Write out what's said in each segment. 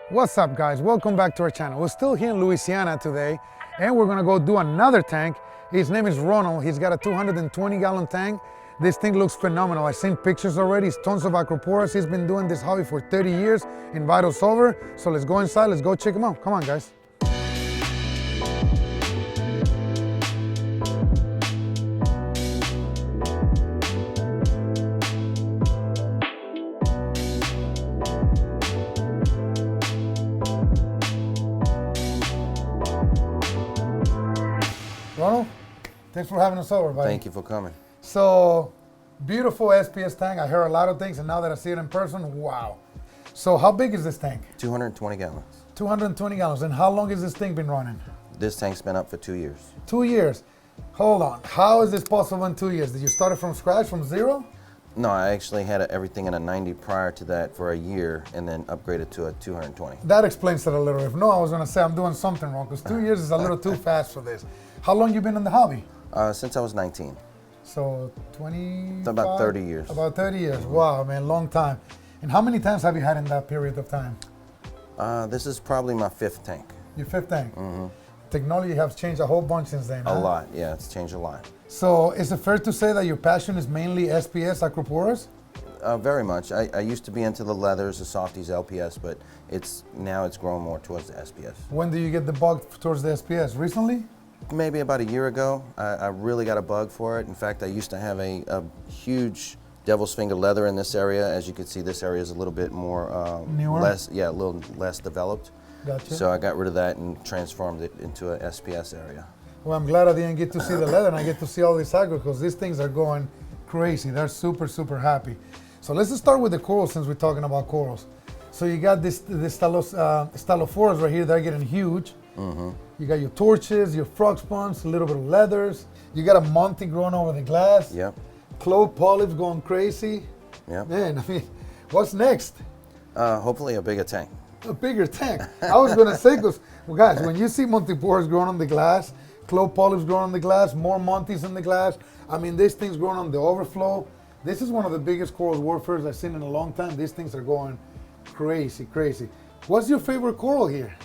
What's up, guys? Welcome back to our channel. We're still here in Louisiana today, and we're gonna go do another tank. His name is Ronald. He's got a 220-gallon tank. This thing looks phenomenal. I've seen pictures already. It's tons of Acroporas. He's been doing this hobby for 30 years. Invite us over. So let's go inside. Let's go check him out. Come on, guys. Ronald, thanks for having us over, buddy. Thank you for coming. So, beautiful SPS tank. I heard a lot of things, and now that I see it in person, wow. So how big is this tank? 220 gallons. 220 gallons. And how long has this thing been running? This tank's been up for 2 years. 2 years. Hold on. How is this possible in 2 years? Did you start it from scratch, from zero? No, I actually had everything in a 90 prior to that for a year and then upgraded to a 220. That explains it a little. If no, I was going to say I'm doing something wrong, because 2 years is a little too fast for this. How long you been in the hobby? Since I was 19. So 20? About 30 years. About 30 years. Wow, man, long time. And how many tanks have you had in that period of time? This is probably my 5th tank. Your 5th tank? Technology has changed a whole bunch since then. A lot, yeah, it's changed a lot. So is it fair to say that your passion is mainly SPS, Acroporas? Very much. I used to be into the leathers, the softies, LPS, but now it's grown more towards the SPS. When do you get the bug towards the SPS? Recently? Maybe about a year ago, I really got a bug for it. In fact, I used to have a huge devil's finger leather in this area. As you can see, this area is a little bit more newer? a little less developed. Gotcha. So I got rid of that and transformed it into an SPS area. Well, I'm glad I didn't get to see the leather, and I get to see all these agro, because these things are going crazy. They're super, super happy. So let's just start with the corals, since we're talking about corals. So you got this Stylophoras right here. They're getting huge. You got your torches, your frog spawns, a little bit of leathers. You got a Monty growing over the glass. Yep. Clove polyps going crazy. Yep. Man, I mean, what's next? Hopefully a bigger tank. A bigger tank. I was going to say, because, well, guys, when you see Montiporas growing on the glass, clove polyps growing on the glass, more Monties in the glass, I mean, this thing's growing on the overflow. This is one of the biggest coral warfares I've seen in a long time. These things are going crazy, crazy. What's your favorite coral here?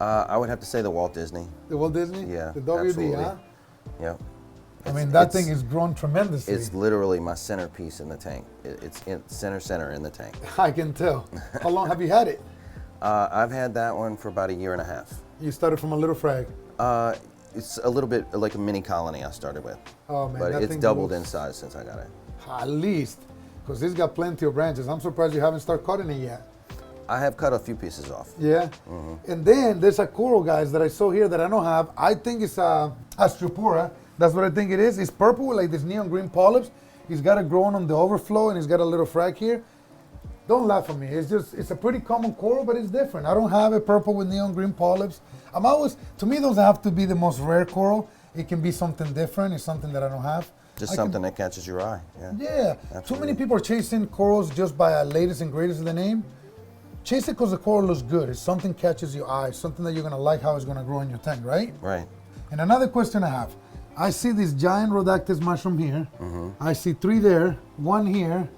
I would have to say the Walt Disney. The Walt Disney? Yeah, The WD, absolutely. huh? Yep. I mean, that thing has grown tremendously. It's literally my centerpiece in the tank. It's in center in the tank. I can tell. How long have you had it? I've had that one for about a year and a half. You started from a little frag. It's a little bit like a mini colony I started with. Oh, man. But that it's thing doubled looks- in size since I got it. At least. Because it's got plenty of branches. I'm surprised you haven't started cutting it yet. I have cut a few pieces off. Yeah. And then there's a coral, guys, that I saw here that I don't have. I think it's Acropora. That's what I think it is. It's purple with like this neon green polyps. He's got it growing on the overflow, and he's got a little frag here. Don't laugh at me. It's a pretty common coral, but it's different. I don't have it purple with neon green polyps. To me, those have to be the most rare coral. It can be something different. It's something that I don't have. Just something that catches your eye. Yeah. Yeah. Absolutely. Too many people are chasing corals just by a latest and greatest of the name. Chase it because the coral looks good. It's something catches your eye, something that you're going to like how it's going to grow in your tank, right? Right. And another question I have. I see this giant Rodus mushroom here. I see 3 there, 1 here.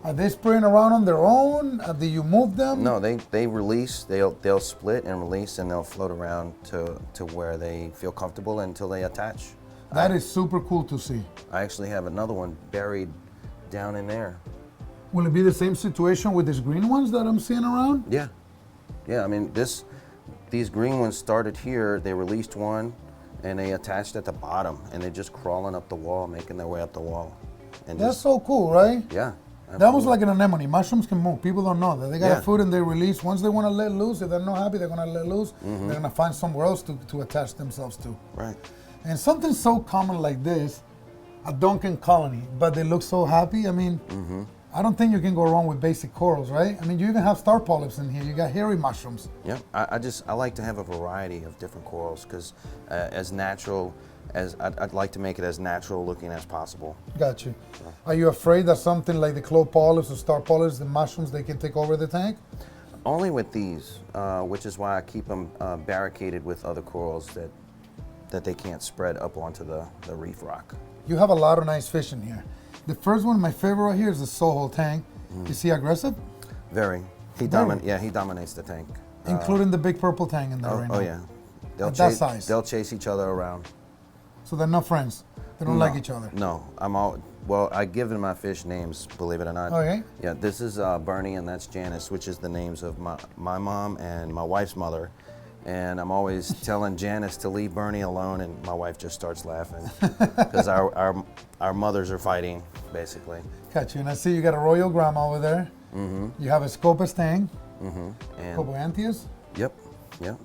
Are they spraying around on their own? Do you move them? No, they release. They'll split and release, and they'll float around to where they feel comfortable until they attach. That is super cool to see. I actually have another one buried down in there. Will it be the same situation with these green ones that I'm seeing around? Yeah. Yeah, I mean, these green ones started here. They released one, and they attached at the bottom, and they're just crawling up the wall, making their way up the wall. And That's so cool, right? Yeah. That was like an anemone. Mushrooms can move. People don't know that. They got Yeah. a food and they release. Once they want to let loose, if they're not happy, they're going to let loose. They're going to find somewhere else to attach themselves to. Right. And something so common like this, a Dontin Colony, but they look so happy. I mean, I don't think you can go wrong with basic corals, right? I mean, you even have star polyps in here. You got hairy mushrooms. Yeah. I like to have a variety of different corals because as natural as I'd like to make it as natural looking as possible. Got you. Are you afraid that something like the clove polyps or star polyps, the mushrooms, they can take over the tank? Only with these, which is why I keep them barricaded with other corals that they can't spread up onto the reef rock. You have a lot of nice fish in here. The first one, my favorite right here, is the Soho tank. Is he aggressive? Very. He dominates the tank. Including the big purple tang in there right now. Oh yeah. They'll At that size. They'll chase each other around. So they're not friends. They don't like each other. No, well, I give them my fish names, believe it or not. Okay. Yeah, this is Bernie and that's Janice, which is the names of my mom and my wife's mother. And I'm always telling Janice to leave Bernie alone, and my wife just starts laughing because our mothers are fighting, basically. Got you. And I see you got a Royal Grandma over there. Mm-hmm. You have a Scopus tang. Mm-hmm. And Copoanthius. Yep,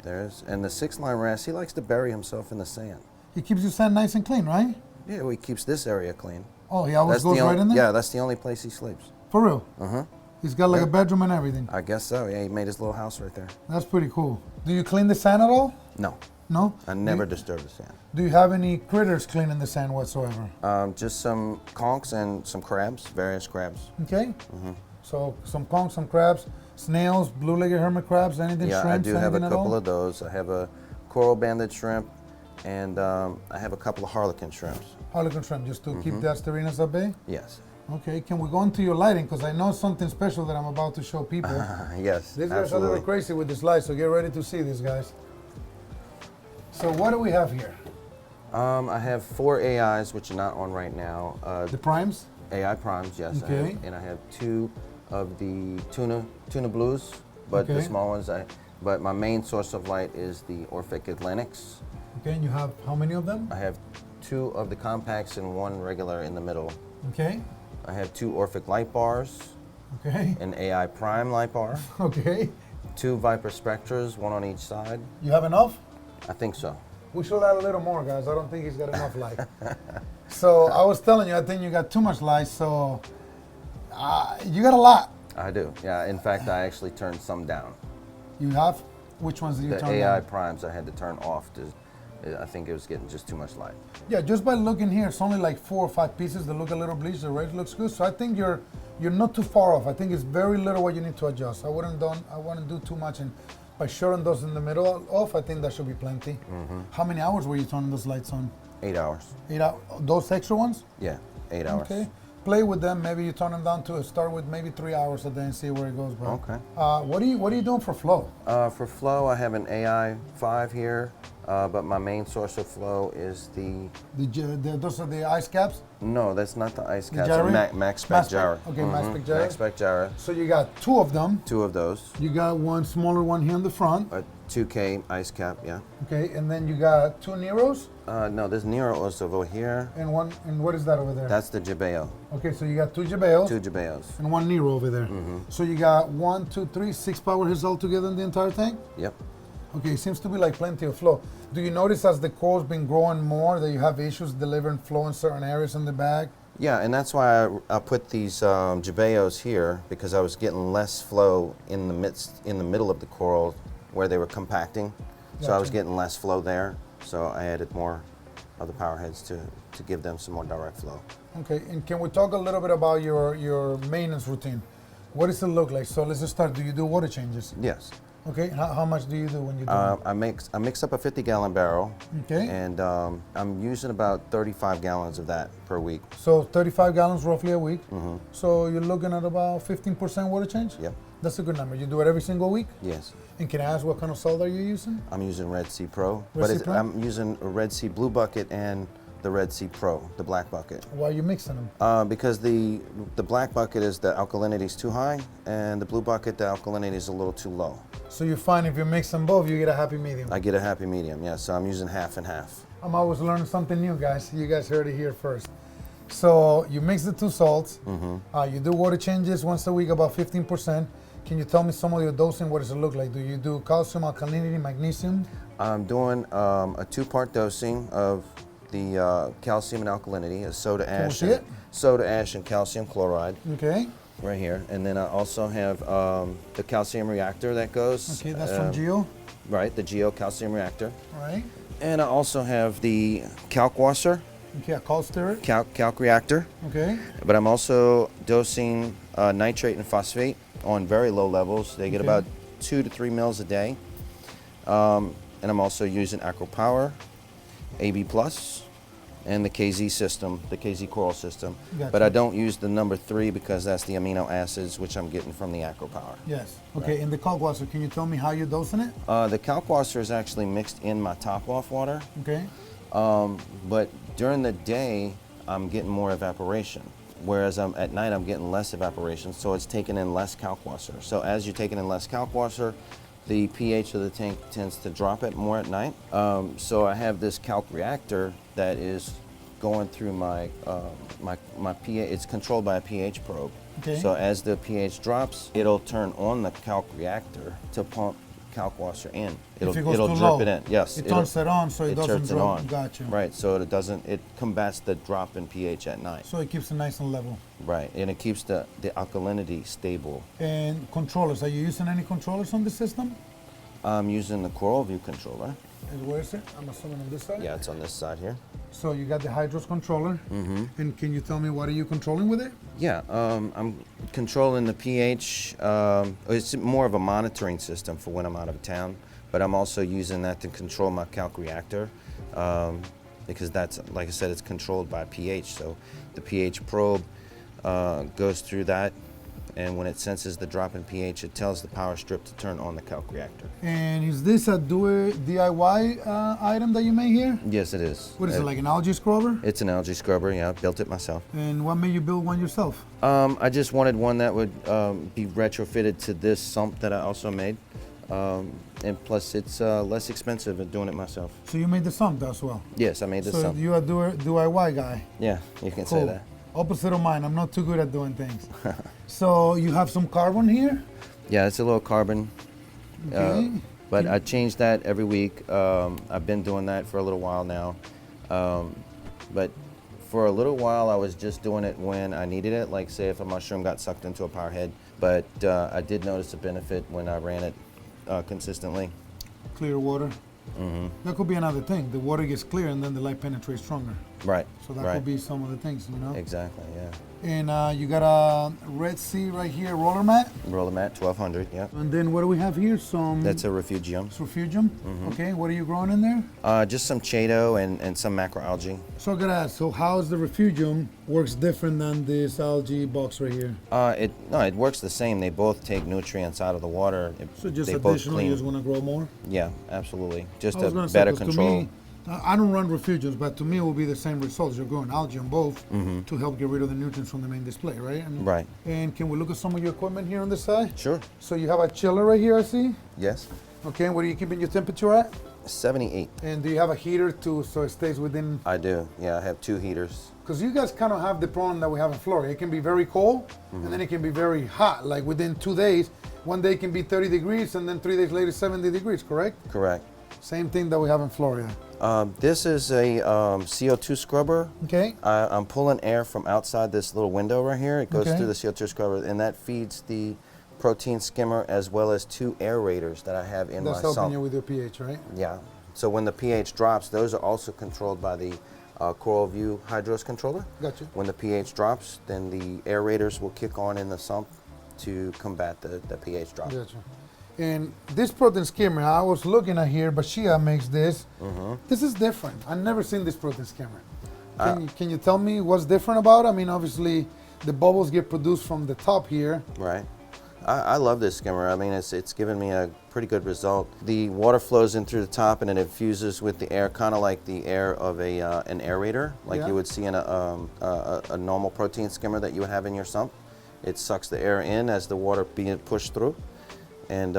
there is. And the 6-line wrasse, he likes to bury himself in the sand. He keeps your sand nice and clean, right? Yeah, well, he keeps this area clean. Oh, he always goes right in there? Yeah, that's the only place he sleeps. For real? Uh-huh. He's got like a bedroom and everything. I guess so. Yeah, he made his little house right there. That's pretty cool. Do you clean the sand at all? No. No? I never disturb the sand. Do you have any critters cleaning the sand whatsoever? Just some conchs and some crabs, various crabs. Okay. Mm-hmm. So some conchs, some crabs, snails, blue-legged hermit crabs, anything, yeah, shrimps, I do have a anything couple of those. I have a coral banded shrimp, and I have a couple of harlequin shrimps. Harlequin shrimp, just to keep the Asturinas at bay? Yes. Okay, can we go into your lighting? Because I know something special that I'm about to show people. Yes, These guys are a little crazy with this light, so get ready to see these guys. So what do we have here? I have 4 AIs, which are not on right now. The primes? AI primes, yes. Okay. And I have 2 of the tuna blues, but the small ones. But my main source of light is the Orphic Atlantics. Okay, and you have how many of them? I have 2 of the compacts and 1 regular in the middle. Okay. I have 2 Orphic light bars. Okay. An AI prime light bar. Okay. 2 Viper Spectras, 1 on each side. You have enough? I think so. We should add a little more, guys. I don't think he's got enough light. So I was telling you, I think you got too much light, so you got a lot. I do, yeah. In fact, I actually turned some down. You have? Which ones did you The turn AI down? primes I had to turn off. I think it was getting just too much light. Yeah, just by looking here, it's only like 4 or 5 pieces that look a little bleached. The rest looks good. So I think you're not too far off. I think it's very little what you need to adjust. I wouldn't do too much, and by shutting those in the middle off, I think that should be plenty. Mm-hmm. How many hours were you turning those lights on? 8 hours. 8 hours. Those extra ones? Yeah, 8 hours. Okay. Play with them. Maybe you turn them down to start with maybe 3 hours a day and see where it goes. Bro. Okay. What are you doing for flow? For flow, I have an AI 5 here, but my main source of flow is Those are the ice caps? No, that's not the ice caps. gyro? Max Spec gyro. Okay, Max Spec gyro. Max Spec gyro. So you got 2 of them. 2 of those. You got one smaller one here in the front. A 2K ice cap, yeah. Okay, and then you got 2 Neros. No, this Nero is over here. And what is that over there? That's the Jabeo. Okay, so you got 2 Jabeos. 2 Jabeos. And 1 Nero over there. Mm-hmm. So you got 1, 2, 3, 6 power heads all together in the entire tank? Yep. Okay, seems to be like plenty of flow. Do you notice as the coral's been growing more that you have issues delivering flow in certain areas in the bag? Yeah, and that's why I put these Jabeos here, because I was getting less flow in the middle of the coral where they were compacting. So I was getting less flow there. So I added more of the power heads to give them some more direct flow. Okay, and can we talk a little bit about your maintenance routine? What does it look like? So let's just start. Do you do water changes? Yes. Okay, how much do you do when you do it? I mix up a 50-gallon barrel. Okay. And I'm using about 35 gallons of that per week. So 35 gallons roughly a week. Mm-hmm. So you're looking at about 15% water change? Yep. That's a good number. You do it every single week? Yes. And can I ask what kind of salt are you using? I'm using Red Sea Pro. Red Sea Pro? I'm using a Red Sea Blue Bucket and the Red Sea Pro, the black bucket. Why are you mixing them? Because the black bucket is the alkalinity is too high, and the blue bucket, the alkalinity is a little too low. So you find if you mix them both, you get a happy medium. I get a happy medium, yeah, so I'm using half and half. I'm always learning something new, guys. You guys heard it here first. So you mix the 2 salts. Mm-hmm. You do water changes once a week, about 15%. Can you tell me some of your dosing? What does it look like? Do you do calcium, alkalinity, magnesium? I'm doing a 2-part dosing of the calcium and alkalinity, a soda ash and calcium chloride. Okay. Right here, and then I also have the calcium reactor that goes. Okay, that's from Geo. Right, the Geo calcium reactor. All right. And I also have the calc washer. Okay, a calc stirrer. Calc reactor. Okay. But I'm also dosing nitrate and phosphate on very low levels. They get about 2 to 3 mils a day. And I'm also using Acropora, AB+, and the KZ system, the KZ coral system. Gotcha. But I don't use the number 3 because that's the amino acids which I'm getting from the Acropora. Yes. Okay, in the kalkwasser, can you tell me how you're dosing it? The kalkwasser is actually mixed in my top-off water. Okay. But during the day, I'm getting more evaporation. Whereas at night, I'm getting less evaporation, so it's taking in less kalkwasser. So as you're taking in less kalkwasser, the pH of the tank tends to drop it more at night. So I have this calc reactor that is going through my pH. It's controlled by a pH probe. Okay. So as the pH drops, it'll turn on the calc reactor to pump kalkwasser in. It'll drip it in. Yes. It turns it on so it doesn't turns drop. it on. Gotcha. Right. So it combats the drop in pH at night. So it keeps it nice and level. Right, and it keeps the alkalinity stable. And controllers, are you using any controllers on the system? I'm using the Coral View controller. And where is it? I'm assuming on this side? Yeah, it's on this side here. So you got the Hydros controller. Mm-hmm. And can you tell me what are you controlling with it? Yeah, I'm controlling the pH. It's more of a monitoring system for when I'm out of town, but I'm also using that to control my calc reactor because that's, like I said, it's controlled by pH. So the pH probe goes through that, and when it senses the drop in pH, it tells the power strip to turn on the calc reactor. And is this a DIY item that you made here? Yes, it is. What is it, like an algae scrubber? It's an algae scrubber, yeah, I built it myself. And what made you build one yourself? I just wanted one that would be retrofitted to this sump that I also made. And plus, it's less expensive than doing it myself. So you made the sump as well? Yes, I made the so sump. So you are DIY guy? Yeah, you can cool. say that. Opposite of mine, I'm not too good at doing things. So you have some carbon here? Yeah, it's a little carbon. Okay. But I change that every week. I've been doing that for a little while now. But for a little while, I was just doing it when I needed it, like say if a mushroom got sucked into a power head. But I did notice a benefit when I ran it consistently. Clear water. Mm-hmm. That could be another thing. The water gets clear and then the light penetrates stronger. Right. So that could be some of the things, you know? Exactly, yeah. And you got a Red Sea right here, roller mat. Roller mat, 1200, yeah. And then what do we have here? Some. That's a refugium. It's refugium. Mm-hmm. Okay, what are you growing in there? Just some chaeto and some macroalgae. So I gotta ask, so how is the refugium works different than this algae box right here? It works the same. They both take nutrients out of the water. So just they additionally, you just want to grow more? Yeah, absolutely. Just a say, better control. To me, I don't run refugiums, but to me it will be the same results. You're growing algae on both to help get rid of the nutrients from the main display, right? Right. And can we look at some of your equipment here on this side? Sure. So you have a chiller right here, I see? Yes. Okay, and what are you keeping your temperature at? 78. And do you have a heater too, so it stays within? I do, yeah, I have 2 heaters. Because you guys kind of have the problem that we have in Florida. It can be very cold, and then it can be very hot. Like within 2 days, one day can be 30 degrees, and then 3 days later, 70 degrees, correct? Correct. Same thing that we have in Florida. This is a CO2 scrubber. Okay. I'm pulling air from outside this little window right here. It goes through the CO2 scrubber, and that feeds the protein skimmer as well as 2 aerators that I have in my sump. That's helping you with your pH, right? Yeah. So when the pH drops, those are also controlled by the Coral View Hydros controller. Gotcha. When the pH drops, then the aerators will kick on in the sump to combat the pH drop. Gotcha. And this protein skimmer, I was looking at here, Bashia makes this. This is different. I've never seen this protein skimmer. Can you tell me what's different about it? I mean, obviously, the bubbles get produced from the top here. Right. I love this skimmer. I mean, it's given me a pretty good result. The water flows in through the top and it infuses with the air, kind of like the air of an aerator, like you would see in a normal protein skimmer that you would have in your sump. It sucks the air in as the water being pushed through, and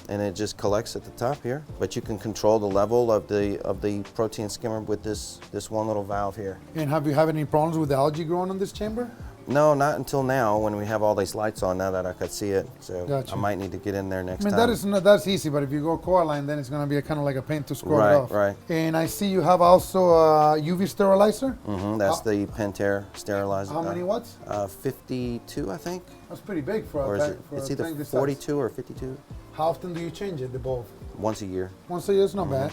it just collects at the top here. But you can control the level of the protein skimmer with this one little valve here. And have you had any problems with the algae growing in this chamber? No, not until now when we have all these lights on now that I could see it. So Gotcha. I might need to get in there next time. I mean, that's easy, but if you go coralline, then it's going to be kind of like a pain to scrub it off. Right. And I see you have also a UV sterilizer. That's the Pentair sterilizer. How many watts? 52, I think. That's pretty big for or a is tank. it, it's either 42 or 52. How often do you change it, the bulb? Once a year. Once a year is not bad.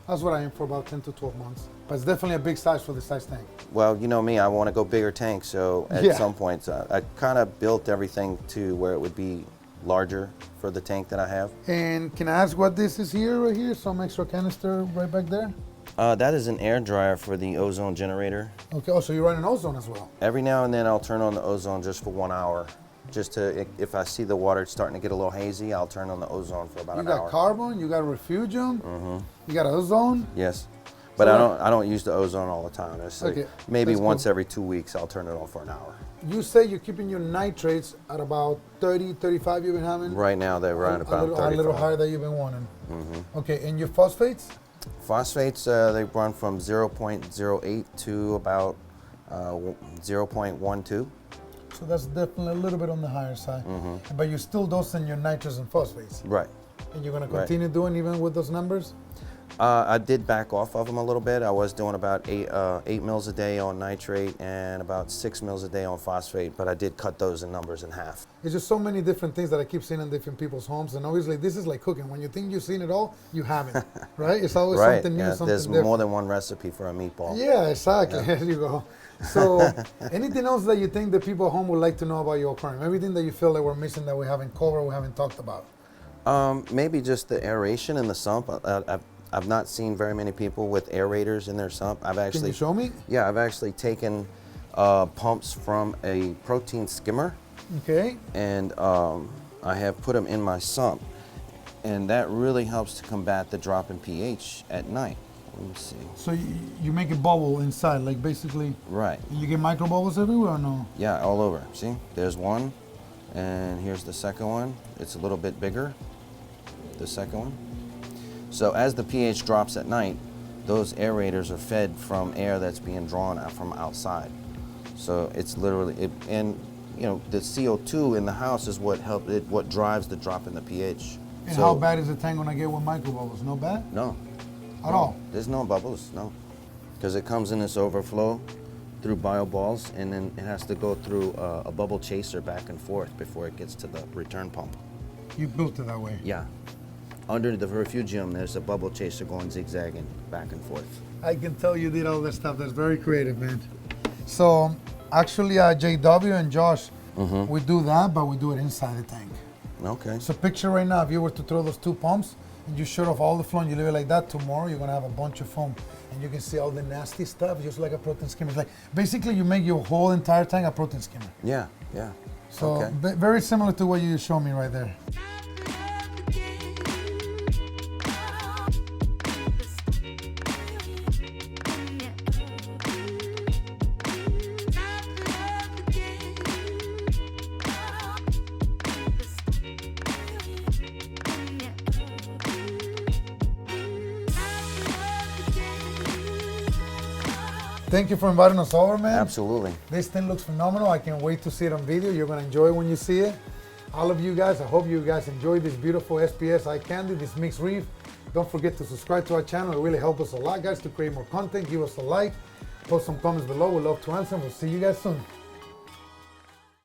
That's what I aim for, about 10 to 12 months. But it's definitely a big size for the size tank. Well, you know me, I want to go bigger tanks, so at some point, I kind of built everything to where it would be larger for the tank that I have. And can I ask what this is here, right here? Some extra canister right back there? That is an air dryer for the ozone generator. Okay, oh, so you're running ozone as well? Every now and then I'll turn on the ozone just for 1 hour. Just to, if I see the water starting to get a little hazy, I'll turn on the ozone for about an hour. You got carbon, you got refugium, you got ozone. Yes, but So I don't use the ozone all the time. It's like Okay, maybe that's once cool. every 2 weeks I'll turn it on for an hour. You say you're keeping your nitrates at about 30, 35 you've been having? Right now they're around about 35. A little higher than you've been wanting. Okay, and your phosphates? Phosphates, they run from 0.08 to about 0.12. So that's definitely a little bit on the higher side. But you're still dosing your nitrates and phosphates. Right. And you're going to continue doing even with those numbers? I did back off of them a little bit. I was doing about 8 mils a day on nitrate and about 6 mils a day on phosphate, but I did cut those in numbers in half. There's just so many different things that I keep seeing in different people's homes, and obviously this is like cooking. When you think you've seen it all, you haven't, right? It's always Right. something new, Yeah, something there's different. more than one recipe for a meatball. Yeah, exactly. There you go. So, anything else that you think the people at home would like to know about your aquarium? Everything that you feel that we're missing that we haven't covered, we haven't talked about? Maybe just the aeration in the sump. I've not seen very many people with aerators in their sump. Can you show me? Yeah, I've actually taken pumps from a protein skimmer. Okay. And I have put them in my sump, and that really helps to combat the drop in pH at night. Let me see. So you make a bubble inside, like basically. Right. You get micro bubbles everywhere or no? Yeah, all over. See, there's one, and here's the second one. It's a little bit bigger, the second one. So as the pH drops at night, those aerators are fed from air that's being drawn out from outside. So it's literally, and you know, the CO2 in the house is what drives the drop in the pH. And So- how bad is the tank gonna get with micro bubbles? No bad? No. At all? There's no bubbles, no. Because it comes in this overflow through bioballs, and then it has to go through a bubble chaser back and forth before it gets to the return pump. You built it that way? Yeah. Under the refugium, there's a bubble chaser going zigzagging back and forth. I can tell you did all that stuff. That's very creative, man. So actually, JW and Josh, we do that, but we do it inside the tank. Okay. So picture right now, if you were to throw those 2 pumps and you shut off all the flow and you leave it like that, tomorrow you're gonna have a bunch of foam and you can see all the nasty stuff just like a protein skimmer. It's like basically you make your whole entire tank a protein skimmer. Yeah, yeah. So Okay. very similar to what you showed me right there. Thank you for inviting us over, man. Absolutely. This thing looks phenomenal. I can't wait to see it on video. You're gonna enjoy it when you see it. All of you guys, I hope you guys enjoyed this beautiful SPS eye candy, this mixed reef. Don't forget to subscribe to our channel. It really helps us a lot, guys, to create more content. Give us a like, post some comments below. We'd love to answer. We'll see you guys soon.